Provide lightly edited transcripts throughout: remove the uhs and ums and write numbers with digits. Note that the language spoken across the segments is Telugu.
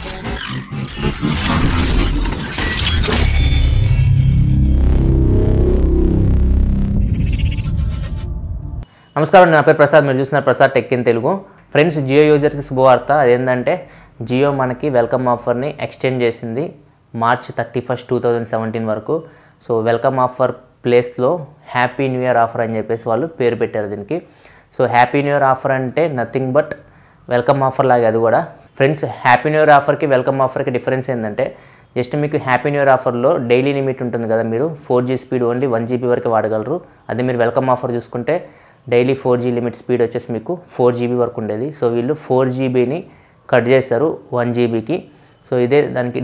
నమస్కారం, నా పేరు ప్రసాద్. మీరు చూస్తున్నారు Prasad tech in Telugu. Friends, Jio యూజర్స్కి శుభవార్త. అదేంటంటే జియో మనకి వెల్కమ్ ఆఫర్ని ఎక్స్టెండ్ చేసింది మార్చ్ 31, 2017 వరకు. సో వెల్కమ్ ఆఫర్ ప్లేస్లో హ్యాపీ న్యూ ఇయర్ ఆఫర్ అని చెప్పేసి వాళ్ళు పేరు పెట్టారు దీనికి. So happy new year offer అంటే నథింగ్ బట్ వెల్కమ్ ఆఫర్ లాగే అది కూడా. ఫ్రెండ్స్, హ్యాపీ న్యూ ఇయర్ ఆఫర్కి వెల్కమ్ ఆఫర్కి డిఫరెన్స్ ఏంటంటే జస్ట్ మీకు హ్యాపీ న్యూ ఇయర్ ఆఫర్లో డైలీ లిమిట్ ఉంటుంది కదా, మీరు 4G స్పీడ్ ఓన్లీ 1 GB వరకు వాడగలరు. అదే మీరు వెల్కమ్ ఆఫర్ చూసుకుంటే డైలీ 4G లిమిట్ స్పీడ్ వచ్చేసి మీకు 4 GB వరకు ఉండేది. సో వీళ్ళు 4 GBని కట్ చేశారు 1 GBకి. సో ఇదే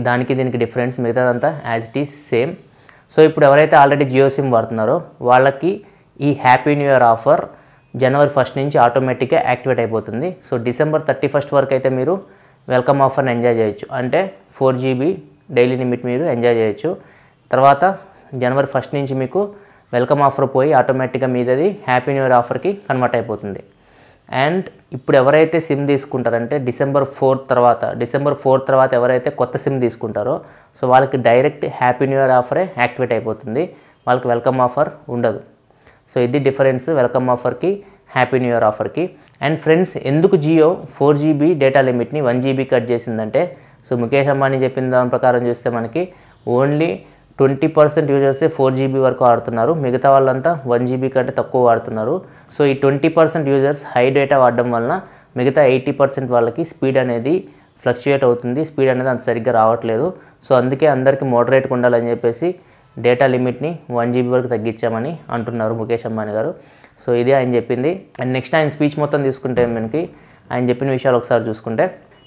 దానికి దీనికి డిఫరెన్స్. మిగతాదంతా as it is same. So ఇప్పుడు ఎవరైతే ఆల్రెడీ జియో సిమ్ వాడుతున్నారో వాళ్ళకి ఈ హ్యాపీ న్యూ ఇయర్ ఆఫర్ జనవరి 1 నుంచి ఆటోమేటిక్గా యాక్టివేట్ అయిపోతుంది. సో డిసెంబర్ 31 వరకు అయితే మీరు వెల్కమ్ ఆఫర్ని ఎంజాయ్ చేయొచ్చు. అంటే 4 GB డైలీ లిమిట్ మీరు ఎంజాయ్ చేయొచ్చు. తర్వాత జనవరి 1 నుంచి మీకు వెల్కమ్ ఆఫర్ పోయి ఆటోమేటిక్గా మీదది హ్యాపీ న్యూ ఇయర్ ఆఫర్కి కన్వర్ట్ అయిపోతుంది. అండ్ ఇప్పుడు ఎవరైతే సిమ్ తీసుకుంటారంటే డిసెంబర్ 4 తర్వాత ఎవరైతే కొత్త సిమ్ తీసుకుంటారో సో వాళ్ళకి డైరెక్ట్ హ్యాపీ న్యూ ఇయర్ ఆఫరే యాక్టివేట్ అయిపోతుంది. వాళ్ళకి వెల్కమ్ ఆఫర్ ఉండదు. సో ఇది డిఫరెన్స్ వెల్కమ్ ఆఫర్కి హ్యాపీ న్యూ ఇయర్ ఆఫర్కి. అండ్ ఫ్రెండ్స్, ఎందుకు జియో 4 GB డేటా లిమిట్ని 1 GB కట్ చేసిందంటే సో ముఖేష్ అంబానీ చెప్పిన దాని ప్రకారం చూస్తే మనకి ఓన్లీ 20% యూజర్సే 4 GB వరకు వాడుతున్నారు. మిగతా వాళ్ళంతా 1 GB కంటే తక్కువ వాడుతున్నారు. సో ఈ 20% యూజర్స్ హై డేటా వాడడం వలన మిగతా 80% వాళ్ళకి స్పీడ్ అనేది ఫ్లక్చుయేట్ అవుతుంది. స్పీడ్ అనేది అంత సరిగ్గా రావట్లేదు. సో అందుకే అందరికీ మోడరేట్గా ఉండాలని చెప్పేసి డేటా లిమిట్ని 1 GB వరకు తగ్గించామని అంటున్నారు ముఖేష్ అంబానీ గారు. సో ఇదే ఆయన చెప్పింది. అండ్ నెక్స్ట్ ఆయన స్పీచ్ మొత్తం తీసుకుంటే మనకి ఆయన చెప్పిన విషయాలు ఒకసారి చూసుకుంటే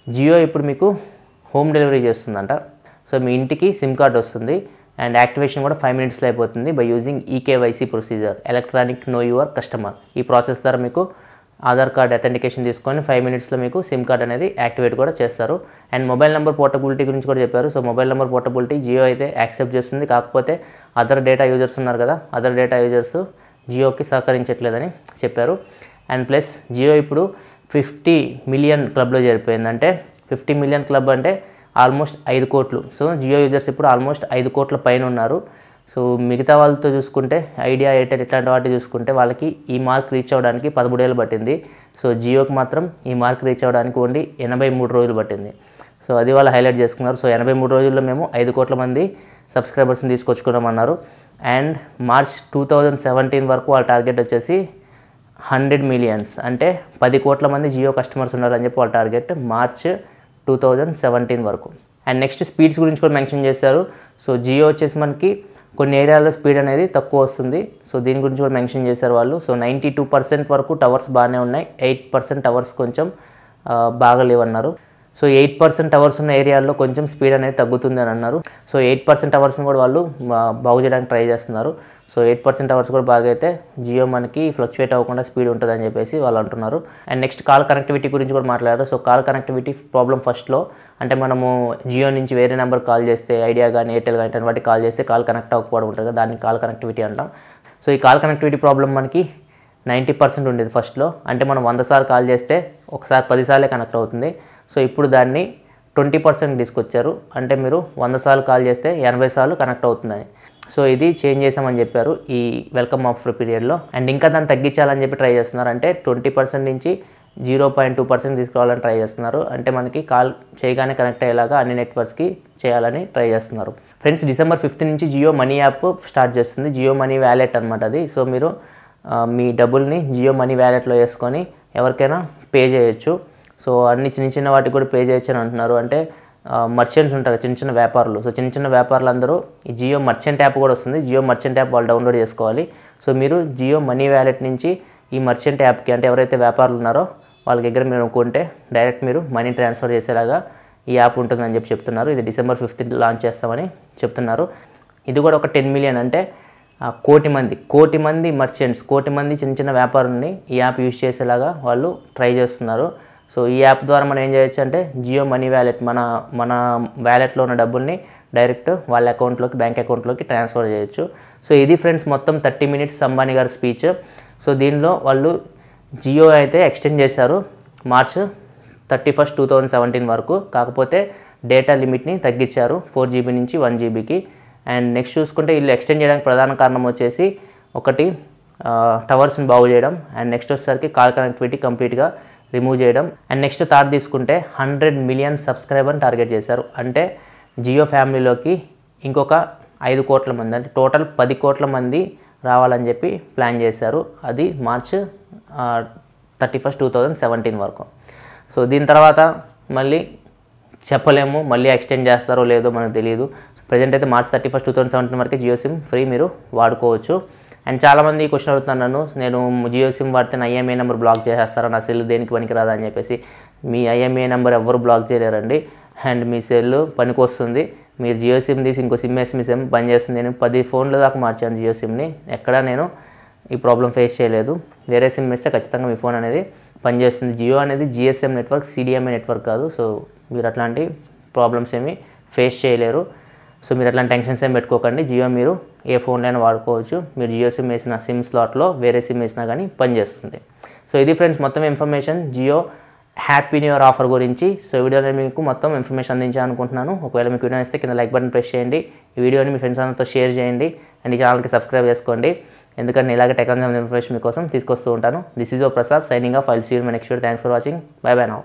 జియో ఇప్పుడు మీకు హోమ్ డెలివరీ చేస్తుందంట. సో మీ ఇంటికి సిమ్ కార్డ్ వస్తుంది అండ్ యాక్టివేషన్ కూడా 5 minutesలో అయిపోతుంది by using EKYC procedure, electronic know your customer. ఈ ప్రాసెస్ ద్వారా మీకు ఆధార్ కార్డ్ అథెంటికేషన్ తీసుకొని 5 minutesలో మీకు సిమ్ కార్డ్ అనేది యాక్టివేట్ కూడా చేస్తారు. అండ్ మొబైల్ నెంబర్ పోర్టబిలిటీ గురించి కూడా చెప్పారు. So mobile number portability Jio అయితే యాక్సెప్ట్ చేస్తుంది. కాకపోతే అదర్ డేటా యూజర్స్ ఉన్నారు కదా, అదర్ డేటా యూజర్స్ జియోకి సహకరించట్లేదని చెప్పారు. అండ్ ప్లస్ జియో ఇప్పుడు 50 million క్లబ్లో చేరిపోయింది. అంటే 50 million క్లబ్ అంటే ఆల్మోస్ట్ 5 కోట్లు. సో జియో యూజర్స్ ఇప్పుడు ఆల్మోస్ట్ 5 కోట్ల పైన ఉన్నారు. సో మిగతా వాళ్ళతో చూసుకుంటే ఐడియా, ఎయిర్టెల్ ఇట్లాంటి వాటి చూసుకుంటే వాళ్ళకి ఈ మార్క్ రీచ్ అవ్వడానికి 13 ఏళ్ళు పట్టింది. సో జియోకి మాత్రం ఈ మార్క్ రీచ్ అవ్వడానికి ఓన్లీ 83 రోజులు పట్టింది. సో అది వాళ్ళు హైలైట్ చేసుకున్నారు. సో 83 రోజుల్లో మేము 5 కోట్ల మంది సబ్స్క్రైబర్స్ని తీసుకొచ్చుకున్నామన్నారు. అండ్ మార్చ్ 2017 వరకు వాళ్ళ టార్గెట్ వచ్చేసి 100 million, అంటే 10 కోట్ల మంది జియో కస్టమర్స్ ఉన్నారని చెప్పి వాళ్ళ టార్గెట్ మార్చ్ 2017 వరకు. అండ్ నెక్స్ట్ స్పీడ్స్ గురించి కూడా మెన్షన్ చేశారు. సో జియో వచ్చేసి మనకి కొన్ని ఏరియాలో స్పీడ్ అనేది తక్కువ వస్తుంది. సో దీని గురించి కూడా మెన్షన్ చేశారు వాళ్ళు. సో 92% వరకు టవర్స్ బాగానే ఉన్నాయి, 8% టవర్స్ కొంచెం బాగలేవన్నారు. సో 8% టవర్స్ ఉన్న ఏరియాల్లో కొంచెం స్పీడ్ అనేది తగ్గుతుంది అని అన్నారు. సో 8% టవర్స్ని కూడా వాళ్ళు బాగు చేయడానికి ట్రై చేస్తున్నారు. సో 8% టవర్స్ కూడా బాగా అయితే జియో మనకి ఫ్లక్చుయేట్ అవ్వకుండా స్పీడ్ ఉంటుందని చెప్పేసి వాళ్ళు అంటున్నారు. అండ్ నెక్స్ట్ కాల్ కనెక్టివిటీ గురించి కూడా మాట్లాడారు. సో కాల్ కనెక్టివిటీ ప్రాబ్లం ఫస్ట్లో అంటే మనము జియో నుంచి వేరే నెంబర్ కాల్ చేస్తే, ఐడియా కానీ ఎయిర్టెల్ కానీ ఇట్లాంటి వాటికి కాల్ చేస్తే కాల్ కనెక్ట్ అవ్వకపోవడం ఉంటుంది కదా, దాన్ని కాల్ కనెక్టివిటీ అంటాం. సో ఈ కాల్ కనెక్టివిటీ ప్రాబ్లం మనకి 90% ఉండేది ఫస్ట్లో. అంటే మనం 100 సార్లు కాల్ చేస్తే ఒకసారి 10 సార్లే కనెక్ట్ అవుతుంది. సో ఇప్పుడు దాన్ని 20% తీసుకొచ్చారు. అంటే మీరు 100 సార్లు కాల్ చేస్తే 80 సార్లు కనెక్ట్ అవుతుందని. సో ఇది చేంజ్ చేసామని చెప్పారు ఈ వెల్కమ్ ఆఫర్ పీరియడ్లో. అండ్ ఇంకా దాన్ని తగ్గించాలని చెప్పి ట్రై చేస్తున్నారు. అంటే 20% నుంచి 0.2% తీసుకురావాలని ట్రై చేస్తున్నారు. అంటే మనకి కాల్ చేయగానే కనెక్ట్ అయ్యేలాగా అన్ని నెట్వర్క్స్కి చేయాలని ట్రై చేస్తున్నారు. ఫ్రెండ్స్, డిసెంబర్ 5 నుంచి జియో మనీ యాప్ స్టార్ట్ చేస్తుంది. జియో మనీ వ్యాలెట్ అనమాట అది. సో మీరు మీ డబ్బుల్ని జియో మనీ వ్యాలెట్లో వేసుకొని ఎవరికైనా పే చేయొచ్చు. సో అన్ని చిన్న వాటికి కూడా పే చేయొచ్చు అని అంటున్నారు. అంటే మర్చెంట్స్ ఉంటారు, చిన్న వ్యాపారులు. సో చిన్న వ్యాపారులు అందరూ ఈ జియో మర్చెంట్ యాప్ కూడా వస్తుంది. జియో మర్చెంట్ యాప్ వాళ్ళు డౌన్లోడ్ చేసుకోవాలి. సో మీరు జియో మనీ వ్యాలెట్ నుంచి ఈ మర్చెంట్ యాప్కి, అంటే ఎవరైతే వ్యాపారులు ఉన్నారో వాళ్ళ దగ్గర మీరు అనుకుంటే డైరెక్ట్ మీరు మనీ ట్రాన్స్ఫర్ చేసేలాగా ఈ యాప్ ఉంటుందని చెప్పి చెప్తున్నారు. ఇది డిసెంబర్ 5 లాంచ్ చేస్తామని చెప్తున్నారు. ఇది కూడా ఒక 10 million అంటే కోటి మంది మర్చెంట్స్, కోటి మంది చిన్న వ్యాపారుల్ని ఈ యాప్ యూజ్ చేసేలాగా వాళ్ళు ట్రై చేస్తున్నారు. సో ఈ యాప్ ద్వారా మనం ఏం చేయొచ్చు అంటే జియో మనీ వ్యాలెట్, మన వ్యాలెట్లో ఉన్న డబ్బుల్ని డైరెక్ట్ వాళ్ళ అకౌంట్లోకి, బ్యాంక్ అకౌంట్లోకి ట్రాన్స్ఫర్ చేయొచ్చు. సో ఇది ఫ్రెండ్స్ మొత్తం 30 minutes అంబానీ గారి స్పీచ్. సో దీనిలో వాళ్ళు జియో అయితే ఎక్స్టెండ్ చేశారు మార్చ్ 31, 2017 వరకు. కాకపోతే డేటా లిమిట్ని తగ్గించారు 4 GB నుంచి 1 GBకి. అండ్ నెక్స్ట్ చూసుకుంటే వీళ్ళు ఎక్స్టెండ్ చేయడానికి ప్రధాన కారణం వచ్చేసి ఒకటి టవర్స్ని బాగు చేయడం, అండ్ నెక్స్ట్ వచ్చేసరికి కాల్ కనెక్టివిటీ కంప్లీట్గా రిమూవ్ చేయడం, అండ్ నెక్స్ట్ థర్డ్ తీసుకుంటే 100 మిలియన్ సబ్స్క్రైబర్ని టార్గెట్ చేశారు. అంటే జియో ఫ్యామిలీలోకి ఇంకొక 5 కోట్ల మంది, అంటే టోటల్ 10 కోట్ల మంది రావాలని చెప్పి ప్లాన్ చేశారు. అది మార్చ్ 31, 2017 వరకు. సో దీని తర్వాత మళ్ళీ చెప్పలేము, మళ్ళీ ఎక్స్టెండ్ చేస్తారో లేదో మనకు తెలియదు. ప్రజెంట్ అయితే మార్చ్ 31, 2017 వరకు జియో సిమ్ ఫ్రీ మీరు వాడుకోవచ్చు. అండ్ చాలామంది క్వశ్చన్ అడుగుతున్నాను నన్ను, నేను జియో సిమ్ వాడితే నా IMEI నెంబర్ బ్లాక్ చేసేస్తారా, నా సెల్ దేనికి పనికి రాదా అని చెప్పేసి. మీ IMEI నెంబర్ ఎవరు బ్లాక్ చేయలేరండి, అండ్ మీ సెల్ పనికి వస్తుంది. మీరు జియో సిమ్ తీసి ఇంకో సిమ్ వేసి మీ సిమ్ పనిచేస్తుంది. నేను 10 ఫోన్ల దాకా మార్చాను జియో సిమ్ని, ఎక్కడా నేను ఈ ప్రాబ్లం ఫేస్ చేయలేదు. వేరే సిమ్ వేస్తే ఖచ్చితంగా మీ ఫోన్ అనేది పనిచేస్తుంది. జియో అనేది GSM నెట్వర్క్, CDMA నెట్వర్క్ కాదు. సో మీరు అట్లాంటి ప్రాబ్లమ్స్ ఏమి ఫేస్ చేయలేరు. సో మీరు అట్లాంటి టెన్షన్స్ ఏం పెట్టుకోకండి. జియో మీరు ఏ ఫోన్లైనా వాడుకోవచ్చు. మీరు జియో సిమ్ వేసిన సిమ్ స్లాట్లో వేరే సిమ్ వేసినా కానీ పనిచేస్తుంది. సో ఇది ఫ్రెండ్స్ మొత్తం information Jio happy new year offer గురించి. సో ఈ వీడియోలో మీకు మొత్తం ఇన్ఫర్మేషన్ అందించాను అనుకుంటున్నాను. ఒకవేళ మీకు వీడియో ఇస్తే కింద లైక్ బటన్ ప్రెస్ చేయండి, ఈ వీడియోని మీ ఫ్రెండ్స్ అందరితో షేర్ చేయండి, అండ్ ఈ ఛానల్కి సబ్స్క్రైబ్ చేసుకోండి. ఎందుకంటే ఇలాగే టెక్నాలజీ ఇన్ఫర్మేషన్ మీకోసం తీసుకొస్తూ ఉంటాను. This is your Prasad signing off. I'll see you in my next video. Thanks for watching. Bye bye now.